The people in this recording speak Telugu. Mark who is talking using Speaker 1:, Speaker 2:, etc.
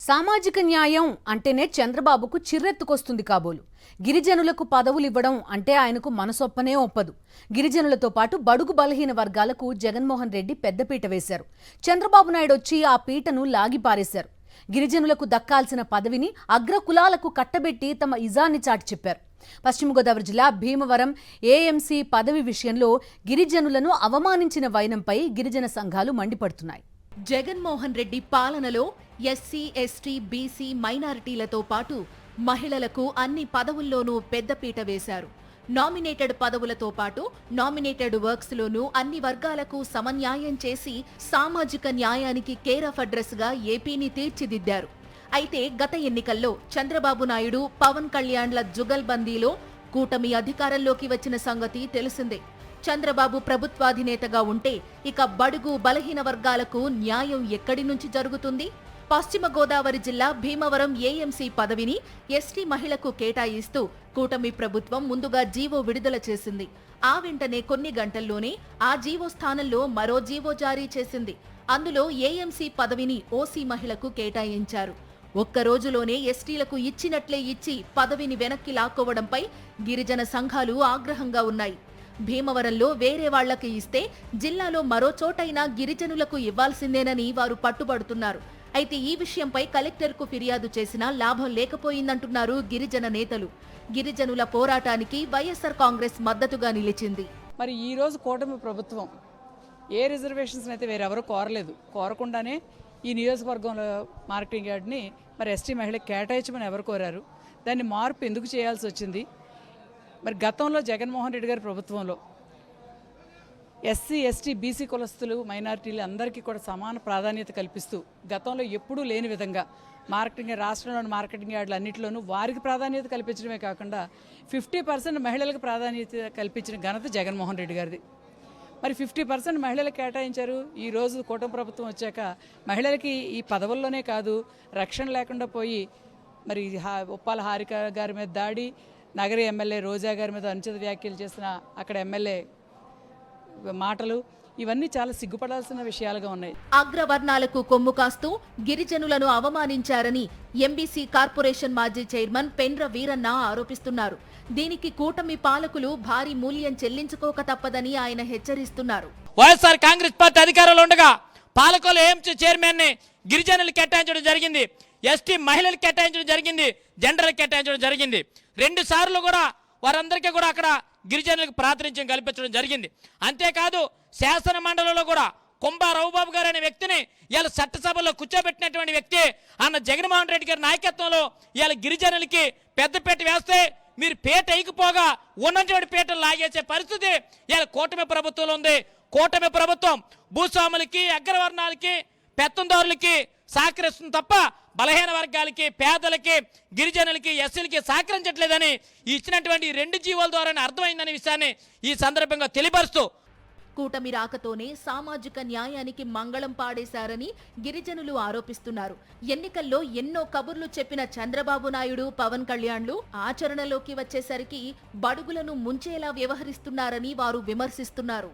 Speaker 1: సామాజిక న్యాయం అంటేనే చంద్రబాబుకు చిర్రెత్తుకొస్తుంది కాబోలు. గిరిజనులకు పదవులు ఇవ్వడం అంటే ఆయనకు మనసొప్పనే ఒప్పదు. గిరిజనులతో పాటు బడుగు బలహీన వర్గాలకు జగన్మోహన్ రెడ్డి పెద్దపీట వేశారు. చంద్రబాబు నాయుడు వచ్చి ఆ పీటను లాగిపారేశారు. గిరిజనులకు దక్కాల్సిన పదవిని అగ్రకులాలకు కట్టబెట్టి తమ ఇజాన్ని చాటి చెప్పారు. పశ్చిమ గోదావరి జిల్లా భీమవరం ఏఎంసీ పదవి విషయంలో గిరిజనులను అవమానించిన వైనంపై గిరిజన సంఘాలు మండిపడుతున్నాయి.
Speaker 2: జగన్మోహన్ రెడ్డి పాలనలో ఎస్సీ, ఎస్టీ, బీసీ, మైనారిటీలతో పాటు మహిళలకు అన్ని పదవుల్లోనూ పెద్దపీట వేశారు. నామినేటెడ్ పదవులతో పాటు నామినేటెడ్ వర్క్స్ లోనూ అన్ని వర్గాలకు సమన్యాయం చేసి సామాజిక న్యాయానికి కేర్ ఆఫ్ అడ్రస్ గా ఏపీని తీర్చిదిద్దారు. అయితే గత ఎన్నికల్లో చంద్రబాబు నాయుడు, పవన్ కళ్యాణ్ల జుగల్బందీలో కూటమి అధికారంలోకి వచ్చిన సంగతి తెలిసిందే. చంద్రబాబు ప్రభుత్వాధినేతగా ఉంటే ఇక బడుగు బలహీన వర్గాలకు న్యాయం ఎక్కడి నుంచి జరుగుతుంది? పశ్చిమ గోదావరి జిల్లా భీమవరం ఏఎంసీ పదవిని ఎస్టీ మహిళకు కేటాయిస్తూ కూటమి ప్రభుత్వం ముందుగా జీవో విడుదల చేసింది. ఆ వెంటనే కొన్ని గంటల్లోనే ఆ జీవో స్థానంలో మరో జీవో జారీ చేసింది. అందులో ఏఎంసీ పదవిని ఓసీ మహిళకు కేటాయించారు. ఒక్క రోజులోనే ఎస్టీలకు ఇచ్చినట్లే ఇచ్చి పదవిని వెనక్కి లాక్కోవడంపై గిరిజన సంఘాలు ఆగ్రహంగా ఉన్నాయి. భీమవరంలో వేరే వాళ్లకి ఇస్తే జిల్లాలో మరో చోటైనా గిరిజనులకు ఇవ్వాల్సిందేనని వారు పట్టుబడుతున్నారు. అయితే ఈ విషయంపై కలెక్టర్కు ఫిర్యాదు చేసినా లాభం లేకపోయిందంటున్నారు గిరిజన నేతలు. గిరిజనుల పోరాటానికి వైఎస్ఆర్ కాంగ్రెస్ మద్దతుగా నిలిచింది.
Speaker 3: మరి ఈ రోజు కూటమి ప్రభుత్వం ఏ రిజర్వేషన్స్ అయితే వేరెవరూ కోరకుండానే ఈ నియోజకవర్గంలో మార్కెటింగ్ యార్డ్ని మరి ఎస్టీ మహిళకి కేటాయించమని ఎవరు కోరారు? దాన్ని మార్పు ఎందుకు చేయాల్సి వచ్చింది? మరి గతంలో జగన్మోహన్ రెడ్డి గారి ప్రభుత్వంలో ఎస్సీ, ఎస్టీ, బీసీ కులస్తులు, మైనారిటీలు అందరికీ కూడా సమాన ప్రాధాన్యత కల్పిస్తూ గతంలో ఎప్పుడూ లేని విధంగా రాష్ట్రంలోని మార్కెటింగ్ యార్డులు అన్నింటిలోనూ వారికి ప్రాధాన్యత కల్పించడమే కాకుండా 50% మహిళలకు ప్రాధాన్యత కల్పించిన ఘనత జగన్మోహన్ రెడ్డి గారిది. మరి 50% మహిళలకు కేటాయించారు. ఈరోజు కూటమి ప్రభుత్వం వచ్చాక మహిళలకి ఈ పదవుల్లోనే కాదు, రక్షణ లేకుండా పోయి మరి ఉప్పాల హారిక గారి మీద దాడి, నగరి ఎమ్మెల్యే రోజా గారి మీద అనుచిత వ్యాఖ్యలు చేసిన అక్కడ ఎమ్మెల్యే మాటలు, ఇవన్నీ చాలా సిగ్గుపడాల్సిన విషయాలుగా ఉన్నాయి.
Speaker 2: అగ్రవర్ణాలకు కొమ్ము కాస్తూ గిరిజనులను అవమానించారని ఎంబీసీ కార్పొరేషన్ మాజీ చైర్మన్ పెండ్ర వీరన్న ఆరోపిస్తున్నారు. దీనికి కూటమి పాలకులు భారీ మూల్యం చెల్లించుకోక తప్పదని ఆయన హెచ్చరిస్తున్నారు.
Speaker 4: వైఎస్ఆర్ కాంగ్రెస్ పార్టీ అధికారంలో ఉండగా పాలకులు ఏఎంసీ చైర్మన్ ని గిరిజనులు కేటాయించడం జరిగింది, ఎస్టీ మహిళలు కేటాయించడం జరిగింది, జెండర్లు కేటాయించడం జరిగింది. 2 సార్లు కూడా వారందరికీ కూడా అక్కడ గిరిజనులకు ప్రాతినిధ్యం కల్పించడం జరిగింది. అంతేకాదు శాసన మండలిలో కూడా కుంభా రఘుబాబు గారు అనే వ్యక్తిని ఇవాళ చట్టసభలో కూర్చోబెట్టినటువంటి వ్యక్తి అన్న జగన్మోహన్ రెడ్డి గారి నాయకత్వంలో ఇవాళ గిరిజనులకి పెద్దపీట వేస్తే మీరు పీట ఎగిపోగా ఉన్నటువంటి పీటలు లాగేసే పరిస్థితి ఇవాళ కూటమి ప్రభుత్వంలో ఉంది. కూటమి ప్రభుత్వం భూస్వాములకి, అగ్రవర్ణాలకి, పెత్తందారులకి సహకరిస్తుంది తప్ప బలహీన వర్గాలకి, పేదలకి, గిరిజనులకి, ఎస్సీలకి సహకరించట్లేదని ఇచ్చినటువంటి 2 జీవోల ద్వారానే అర్థమైందనే విషయాన్ని ఈ సందర్భంగా తెలియపరుస్తూ
Speaker 2: కూటమి రాకతోనే సామాజిక న్యాయానికి మంగళం పాడేశారని గిరిజనులు ఆరోపిస్తున్నారు. ఎన్నికల్లో ఎన్నో కబుర్లు చెప్పిన చంద్రబాబు నాయుడు, పవన్ కళ్యాణ్లు ఆచరణలోకి వచ్చేసరికి బడుగులను ముంచేలా వ్యవహరిస్తున్నారని వారు విమర్శిస్తున్నారు.